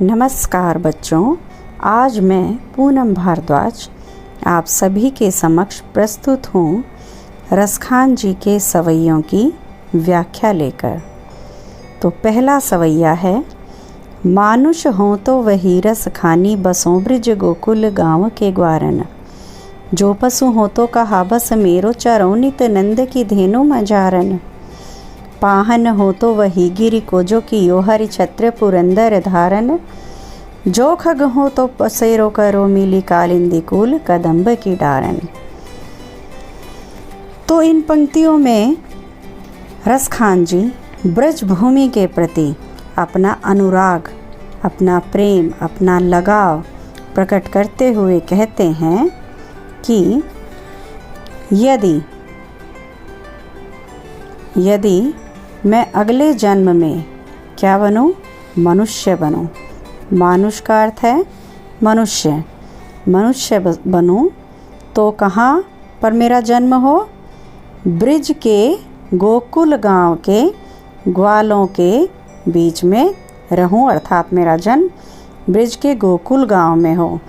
नमस्कार बच्चों, आज मैं पूनम भारद्वाज आप सभी के समक्ष प्रस्तुत हूँ रसखान जी के सवैयों की व्याख्या लेकर। तो पहला सवैया है, मानुष हों तो वही रस खानी बसों ब्रिज गोकुल गाँव के ग्वारन। जो पशु हो तो कहा बस मेरो चरौ नित नंद की धेनु मझारन। पाहन हो तो वही गिरि को जो कियो हरि छत्र पुरंदर धारन। जो खग हो तो पसेरो करो मिली कालिंदी कुल कदम्ब की डारन। तो इन पंक्तियों में रसखान जी ब्रज भूमि के प्रति अपना अनुराग, अपना प्रेम, अपना लगाव प्रकट करते हुए कहते हैं कि यदि मैं अगले जन्म में क्या बनूं? मनुष्य बनूं। मानुष का अर्थ है मनुष्य बनूं तो कहाँ पर मेरा जन्म हो? ब्रिज के गोकुल गांव के ग्वालों के बीच में रहूं, अर्थात मेरा जन्म ब्रिज के गोकुल गांव में हो,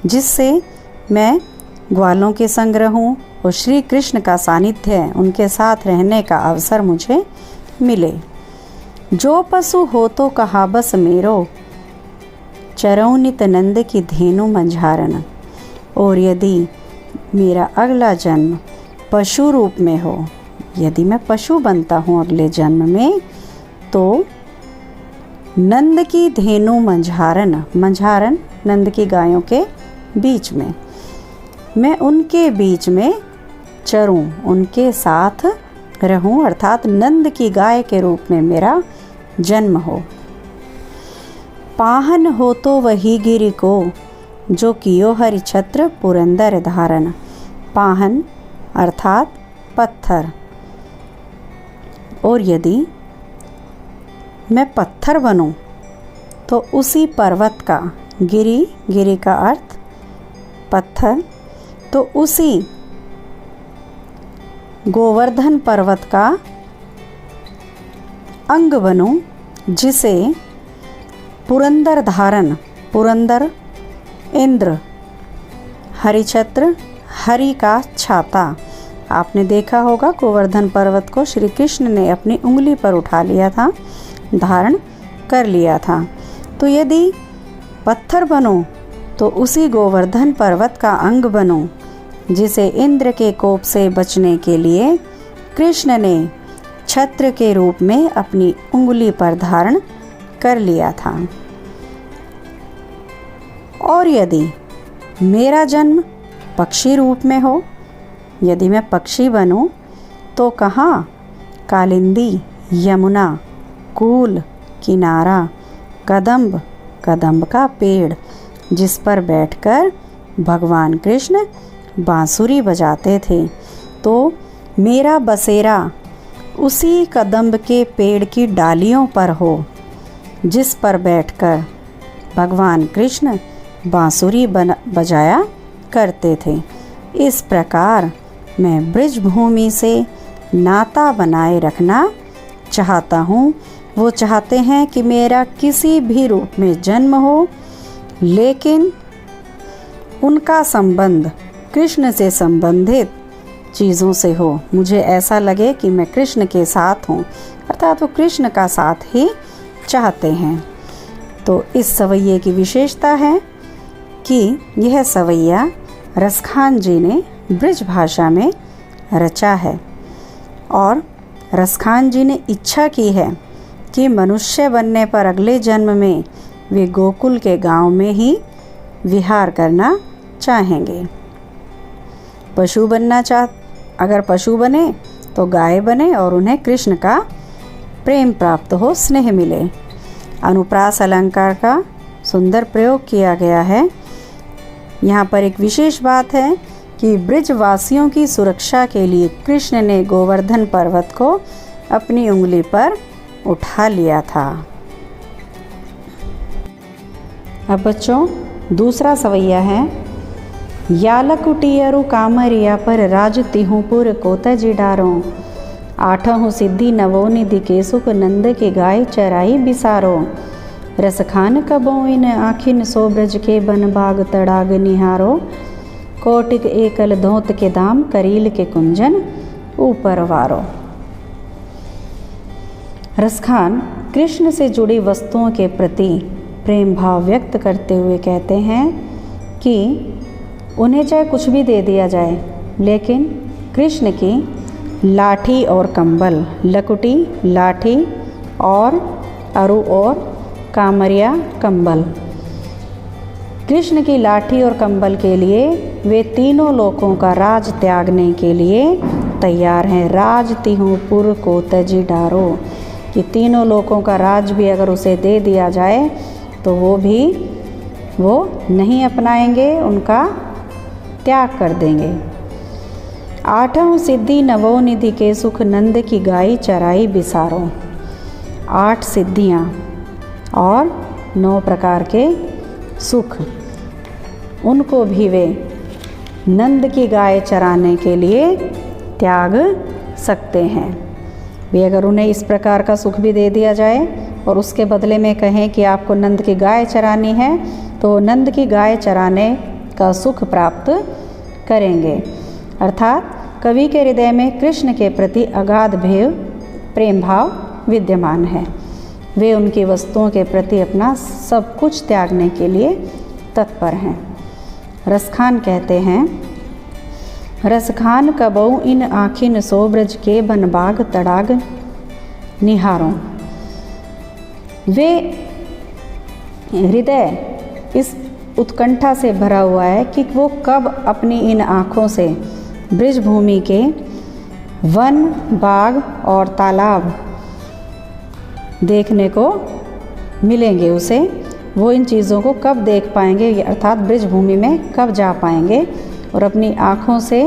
जिससे मैं ग्वालों के संग रहूं और श्री कृष्ण का सानिध्य, उनके साथ रहने का अवसर मुझे मिले। जो पशु हो तो कहा बस मेरो चरौ नित नंद की धेनु मंझारन। और यदि मेरा अगला जन्म पशु रूप में हो, यदि मैं पशु बनता हूँ अगले जन्म में, तो नंद की धेनु मंझारन नंद की गायों के बीच में, मैं उनके बीच में चरूं, उनके साथ रहूं, अर्थात नंद की गाय के रूप में मेरा जन्म हो। पाहन हो तो वही गिरि को जो कियो हरि छत्र पुरंदर धारन। पाहन अर्थात पत्थर। और यदि मैं पत्थर बनूं तो उसी पर्वत का, गिरि का अर्थ पत्थर, तो उसी गोवर्धन पर्वत का अंग बनूं, जिसे पुरंदर धारन, पुरंदर इंद्र, हरिछत्र हरि का छाता। आपने देखा होगा गोवर्धन पर्वत को श्री कृष्ण ने अपनी उंगली पर उठा लिया था, धारण कर लिया था। तो यदि पत्थर बनो तो उसी गोवर्धन पर्वत का अंग बनो, जिसे इंद्र के कोप से बचने के लिए कृष्ण ने छत्र के रूप में अपनी उंगली पर धारण कर लिया था। और यदि मेरा जन्म पक्षी रूप में हो, यदि मैं पक्षी बनूं, तो कहाँ? कालिंदी, यमुना, कूल, किनारा, कदम्ब का पेड़, जिस पर बैठकर भगवान कृष्ण बांसुरी बजाते थे। तो मेरा बसेरा उसी कदम्ब के पेड़ की डालियों पर हो, जिस पर बैठकर भगवान कृष्ण बांसुरी बजाया करते थे। इस प्रकार मैं ब्रिज भूमि से नाता बनाए रखना चाहता हूँ। वो चाहते हैं कि मेरा किसी भी रूप में जन्म हो, लेकिन उनका संबंध कृष्ण से संबंधित चीज़ों से हो। मुझे ऐसा लगे कि मैं कृष्ण के साथ हूँ, अर्थात वो कृष्ण का साथ ही चाहते हैं। तो इस सवैये की विशेषता है कि यह सवैया रसखान जी ने ब्रिज भाषा में रचा है, और रसखान जी ने इच्छा की है कि मनुष्य बनने पर अगले जन्म में वे गोकुल के गांव में ही विहार करना चाहेंगे। अगर पशु बने तो गाय बने और उन्हें कृष्ण का प्रेम प्राप्त हो, स्नेह मिले। अनुप्रास अलंकार का सुंदर प्रयोग किया गया है। यहाँ पर एक विशेष बात है कि ब्रिजवासियों की सुरक्षा के लिए कृष्ण ने गोवर्धन पर्वत को अपनी उंगली पर उठा लिया था। अब बच्चों, दूसरा सवैया है, यालकुटियरु कामरिया पर राज तिहुपुर कोत जिडारो। आठहु सिद्धि नवोनिधि के सुख नंद के गाय चराई बिसारो। रस खान कबो इन आखिन सो ब्रज के बन बाग तड़ाग निहारो, कोटिक एकल धोत के दाम करील के कुंजन ऊपर वारो। रसखान कृष्ण से जुड़ी वस्तुओं के प्रति प्रेम भाव व्यक्त करते हुए कहते हैं कि उन्हें चाहे कुछ भी दे दिया जाए, लेकिन कृष्ण की लाठी और कंबल, लकुटी लाठी और अरु और कामरिया कंबल, कृष्ण की लाठी और कंबल के लिए वे तीनों लोकों का राज त्यागने के लिए तैयार हैं। राज तिहु पुर को तजी डारो, कि तीनों लोकों का राज भी अगर उसे दे दिया जाए तो वो नहीं अपनाएंगे, उनका त्याग कर देंगे। आठों सिद्धि नवो निधि के सुख नंद की गाय चराई बिसारो। 8 सिद्धियाँ और 9 प्रकार के सुख, उनको भी वे नंद की गाय चराने के लिए त्याग सकते हैं। वे अगर उन्हें इस प्रकार का सुख भी दे दिया जाए और उसके बदले में कहें कि आपको नंद की गाय चरानी है, तो नंद की गाय चराने का सुख प्राप्त करेंगे। अर्थात कवि के हृदय में कृष्ण के प्रति अगाध प्रेम भाव विद्यमान है। वे उनकी वस्तुओं के प्रति अपना सब कुछ त्यागने के लिए तत्पर हैं। रसखान कहते हैं, रसखान कबऊ इन आखिन सो ब्रज के बनबाग तड़ाग निहारों। वे हृदय इस उत्कंठा से भरा हुआ है कि वो कब अपनी इन आँखों से ब्रजभूमि के वन, बाग और तालाब देखने को मिलेंगे उसे। वो इन चीज़ों को कब देख पाएंगे, अर्थात ब्रजभूमि में कब जा पाएंगे और अपनी आँखों से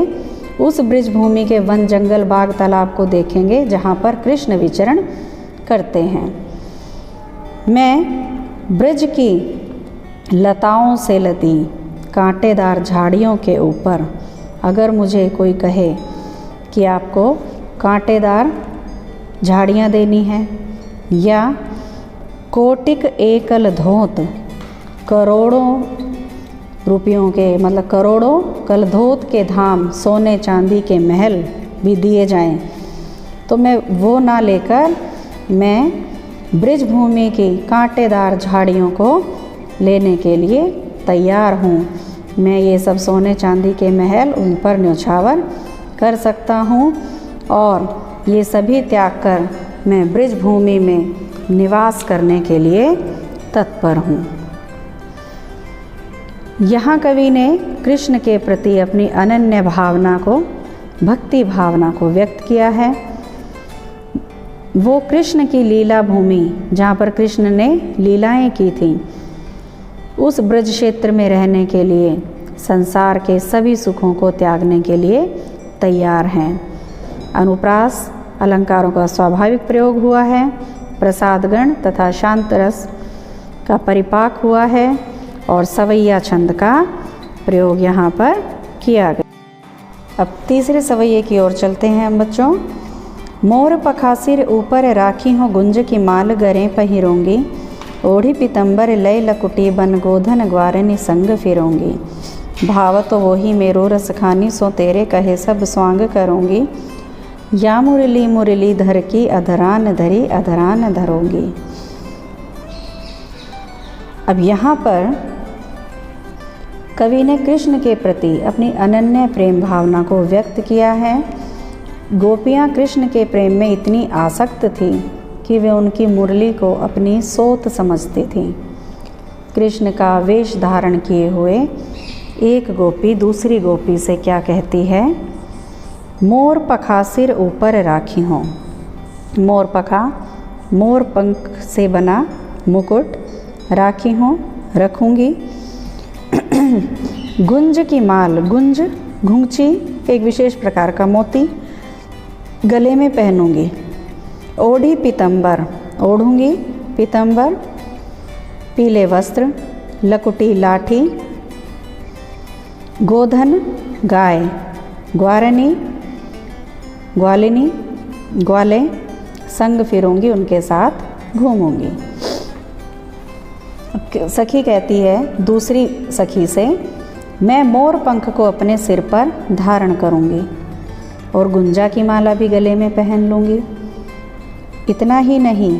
उस ब्रजभूमि के वन, जंगल, बाग, तालाब को देखेंगे जहाँ पर कृष्ण विचरण करते हैं। मैं ब्रज की लताओं से लदी कांटेदार झाड़ियों के ऊपर, अगर मुझे कोई कहे कि आपको कांटेदार झाड़ियाँ देनी हैं या कोटिक एकल धोत, करोड़ों रुपयों के मतलब करोड़ों कलधोत के धाम, सोने चांदी के महल भी दिए जाएं, तो मैं वो ना लेकर मैं ब्रजभूमि की कांटेदार झाड़ियों को लेने के लिए तैयार हूँ। मैं ये सब सोने चांदी के महल उन पर न्यौछावर कर सकता हूँ और ये सभी त्याग कर मैं ब्रजभूमि में निवास करने के लिए तत्पर हूँ। यहाँ कवि ने कृष्ण के प्रति अपनी अनन्य भावना को, भक्ति भावना को व्यक्त किया है। वो कृष्ण की लीला भूमि, जहाँ पर कृष्ण ने लीलाएं की थीं, उस ब्रज क्षेत्र में रहने के लिए संसार के सभी सुखों को त्यागने के लिए तैयार हैं। अनुप्रास अलंकारों का स्वाभाविक प्रयोग हुआ है, प्रसादगण तथा शांत रस का परिपाक हुआ है और सवैया छंद का प्रयोग यहाँ पर किया गया। अब तीसरे सवैये की ओर चलते हैं हम बच्चों। मोर पखासिर ऊपर राखी हो गुंज की माल गरें पहिरोंगी, ओढ़ी पीतम्बर लय लकुटी बन गोधन ग्वारनी संग फिरोंगी। भाव तो वही मेरो रस खानी सो तेरे कहे सब स्वांग करूँगी, या मुरली मुरली धर की अधरान धरी अधरान धरोंगी। अब यहाँ पर कवि ने कृष्ण के प्रति अपनी अनन्य प्रेम भावना को व्यक्त किया है। गोपियाँ कृष्ण के प्रेम में इतनी आसक्त थी कि वे उनकी मुरली को अपनी सोत समझती थीं। कृष्ण का वेश धारण किए हुए एक गोपी दूसरी गोपी से क्या कहती है? मोर पखा सिर ऊपर राखी हों। मोर पखा, मोर पंख से बना मुकुट, राखी हों रखूँगी। गुंज की माल, गुंज घुंघची एक विशेष प्रकार का मोती, गले में पहनूंगी। ओढ़ी पीतम्बर, ओढ़ूंगी पीतम्बर, पीले वस्त्र, लकुटी लाठी, गोधन गाय, ग्वारनी ग्वालिनी ग्वाले, संग फिरूंगी उनके साथ घूमूंगी। सखी कहती है दूसरी सखी से, मैं मोर पंख को अपने सिर पर धारण करूँगी और गुंजा की माला भी गले में पहन लूँगी। इतना ही नहीं,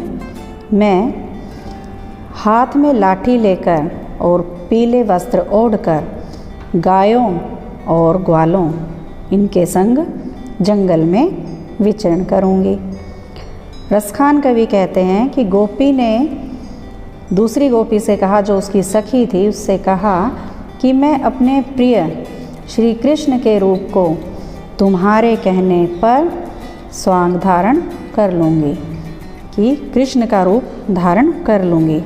मैं हाथ में लाठी लेकर और पीले वस्त्र ओढ़कर गायों और ग्वालों इनके संग जंगल में विचरण करूँगी। रसखान कवि कहते हैं कि गोपी ने दूसरी गोपी से कहा, जो उसकी सखी थी, उससे कहा कि मैं अपने प्रिय श्री कृष्ण के रूप को तुम्हारे कहने पर स्वांग धारण कर लूँगी, कि कृष्ण का रूप धारण कर लूँगी।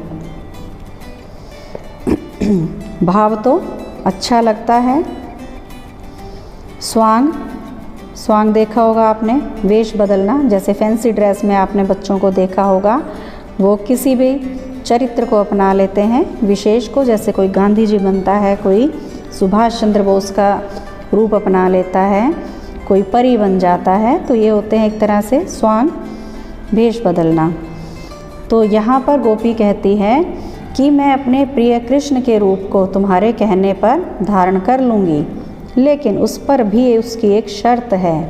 भाव तो अच्छा लगता है। स्वांग देखा होगा आपने, वेश बदलना, जैसे फैंसी ड्रेस में आपने बच्चों को देखा होगा, वो किसी भी चरित्र को अपना लेते हैं, विशेष को, जैसे कोई गांधी जी बनता है, कोई सुभाष चंद्र बोस का रूप अपना लेता है, कोई परी बन जाता है, तो ये होते हैं एक तरह से स्वांग, वेश बदलना। तो यहाँ पर गोपी कहती है कि मैं अपने प्रिय कृष्ण के रूप को तुम्हारे कहने पर धारण कर लूँगी, लेकिन उस पर भी उसकी एक शर्त है।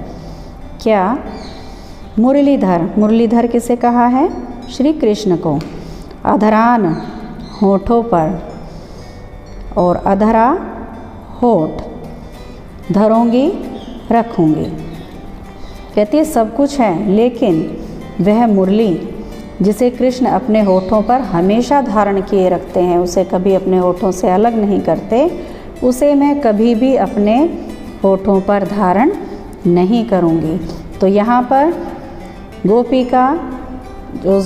क्या? मुरलीधर किसे कहा है? श्री कृष्ण को। अधरान होठों पर और अधरा होठ धरूंगी, रखूंगी। कहती है सब कुछ है, लेकिन वह मुरली जिसे कृष्ण अपने होठों पर हमेशा धारण किए रखते हैं, उसे कभी अपने होठों से अलग नहीं करते, उसे मैं कभी भी अपने होठों पर धारण नहीं करूंगी। तो यहाँ पर गोपी का जो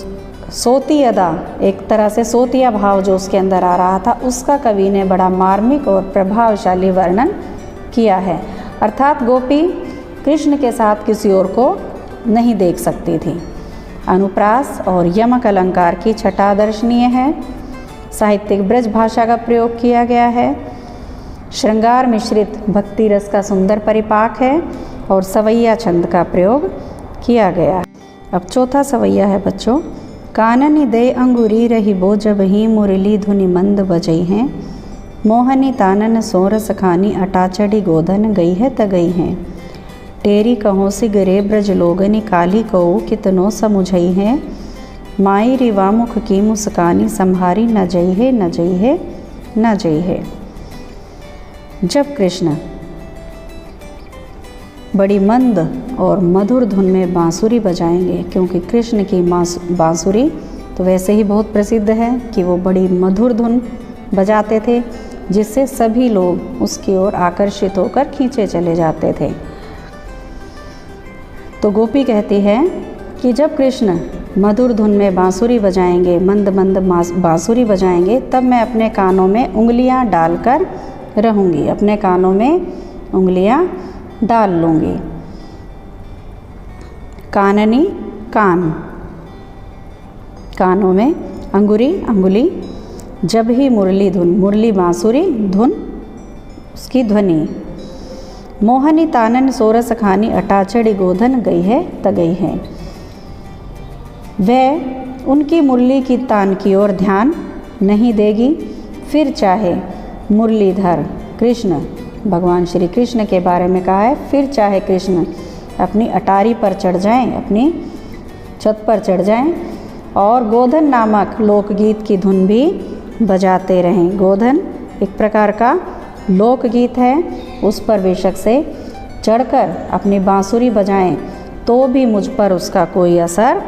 सोती अदा, एक तरह से सोतिया भाव जो उसके अंदर आ रहा था, उसका कवि ने बड़ा मार्मिक और प्रभावशाली वर्णन किया है। अर्थात गोपी कृष्ण के साथ किसी और को नहीं देख सकती थी। अनुप्रास और यमक अलंकार की छटा दर्शनीय है। साहित्यिक ब्रज भाषा का प्रयोग किया गया है। श्रृंगार मिश्रित भक्ति रस का सुंदर परिपाक है और सवैया छंद का प्रयोग किया गया है। अब चौथा सवैया है बच्चों। काननी दे अंगूरी रही बो जब ही मुरली धुनि मंद बजई हैं, मोहनी तानन सोरस खानी अटाचड़ी गोधन गई है त गई हैं, टेरी कहो सिगरे ब्रज लोगनी काली कऊ कितनो समुझई हैं, माई रिवा मुख की मुस्कानी संहारी न जई है न जई है न जई है। जब कृष्ण बड़ी मंद और मधुर धुन में बांसुरी बजाएंगे, क्योंकि कृष्ण की बांसुरी तो वैसे ही बहुत प्रसिद्ध है कि वो बड़ी मधुर धुन बजाते थे, जिससे सभी लोग उसकी ओर आकर्षित होकर खींचे चले जाते थे। तो गोपी कहती है कि जब कृष्ण मधुर धुन में बांसुरी बजाएंगे, मंद मंद बांसुरी बजाएंगे, तब मैं अपने कानों में उंगलियां डालकर रहूँगी, अपने कानों में उंगलियां डाल लूँगी। काननी कान, कानों में अंगुली, जब ही मुरली धुन, मुरली बांसुरी धुन उसकी ध्वनि, मोहनी तानन सोरस खानी अटाचड़ी गोधन गई है त गई है। वह उनकी मुरली की तान की ओर ध्यान नहीं देगी, फिर चाहे मुरलीधर कृष्ण, भगवान श्री कृष्ण के बारे में कहा है, फिर चाहे कृष्ण अपनी अटारी पर चढ़ जाएं, अपनी छत पर चढ़ जाएं और गोधन नामक लोकगीत की धुन भी बजाते रहें। गोधन एक प्रकार का लोकगीत है, उस पर बेशक से चढ़कर अपनी बांसुरी बजाएं तो भी मुझ पर उसका कोई असर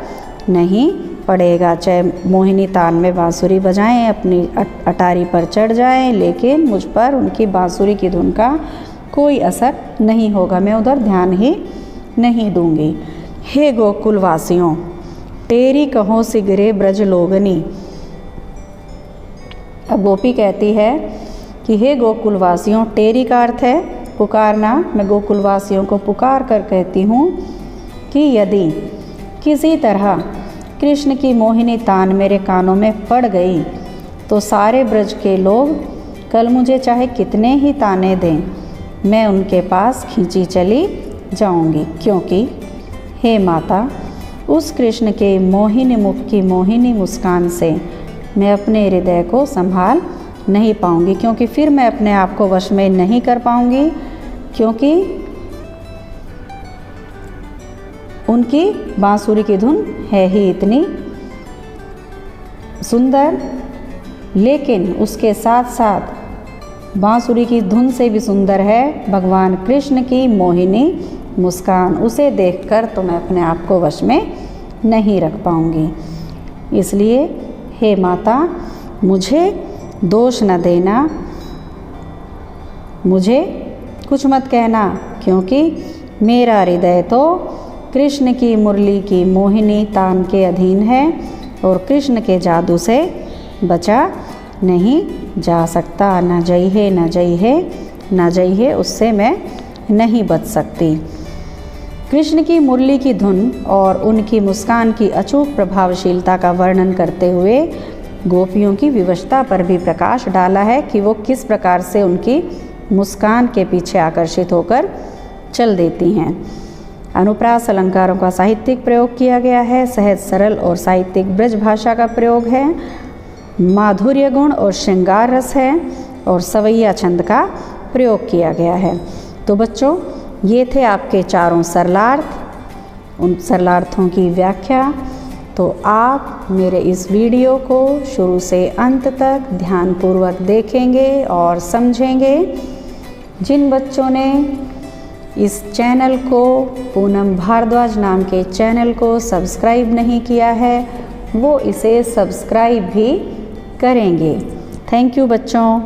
नहीं पड़ेगा। चाहे मोहिनी तान में बांसुरी बजाएं, अपनी अटारी पर चढ़ जाएं, लेकिन मुझ पर उनकी बांसुरी की धुन का कोई असर नहीं होगा, मैं उधर ध्यान ही नहीं दूंगी। हे गोकुलवासियों, तेरी कहो सिगरे ब्रज लोगनी। अब गोपी कहती है कि हे गोकुलवासियों, टेरी का अर्थ है पुकारना, मैं गोकुलवासियों को पुकार कर कहती हूँ कि यदि किसी तरह कृष्ण की मोहिनी तान मेरे कानों में पड़ गई तो सारे ब्रज के लोग कल मुझे चाहे कितने ही ताने दें, मैं उनके पास खींची चली जाऊंगी, क्योंकि हे माता, उस कृष्ण के मोहिनी मुख की मोहिनी मुस्कान से मैं अपने हृदय को संभाल नहीं पाऊंगी, क्योंकि फिर मैं अपने आप को वश में नहीं कर पाऊंगी, क्योंकि उनकी बांसुरी की धुन है ही इतनी सुंदर। लेकिन उसके साथ साथ बांसुरी की धुन से भी सुंदर है भगवान कृष्ण की मोहिनी मुस्कान। उसे देखकर तो मैं अपने आप को वश में नहीं रख पाऊंगी। इसलिए हे माता, मुझे दोष न देना, मुझे कुछ मत कहना, क्योंकि मेरा हृदय तो कृष्ण की मुरली की मोहिनी तान के अधीन है और कृष्ण के जादू से बचा नहीं जा सकता। न जई है, न जई है, न जई है, उससे मैं नहीं बच सकती। कृष्ण की मुरली की धुन और उनकी मुस्कान की अचूक प्रभावशीलता का वर्णन करते हुए गोपियों की विवशता पर भी प्रकाश डाला है कि वो किस प्रकार से उनकी मुस्कान के पीछे आकर्षित होकर चल देती हैं। अनुप्रास अलंकारों का साहित्यिक प्रयोग किया गया है। सहज सरल और साहित्यिक ब्रज भाषा का प्रयोग है। माधुर्य गुण और श्रृंगार रस है और सवैया छंद का प्रयोग किया गया है। तो बच्चों, ये थे आपके चारों सरलार्थ, उन सरलार्थों की व्याख्या। तो आप मेरे इस वीडियो को शुरू से अंत तक ध्यानपूर्वक देखेंगे और समझेंगे। जिन बच्चों ने इस चैनल को, पूनम भारद्वाज नाम के चैनल को सब्सक्राइब नहीं किया है, वो इसे सब्सक्राइब भी करेंगे। थैंक यू बच्चों।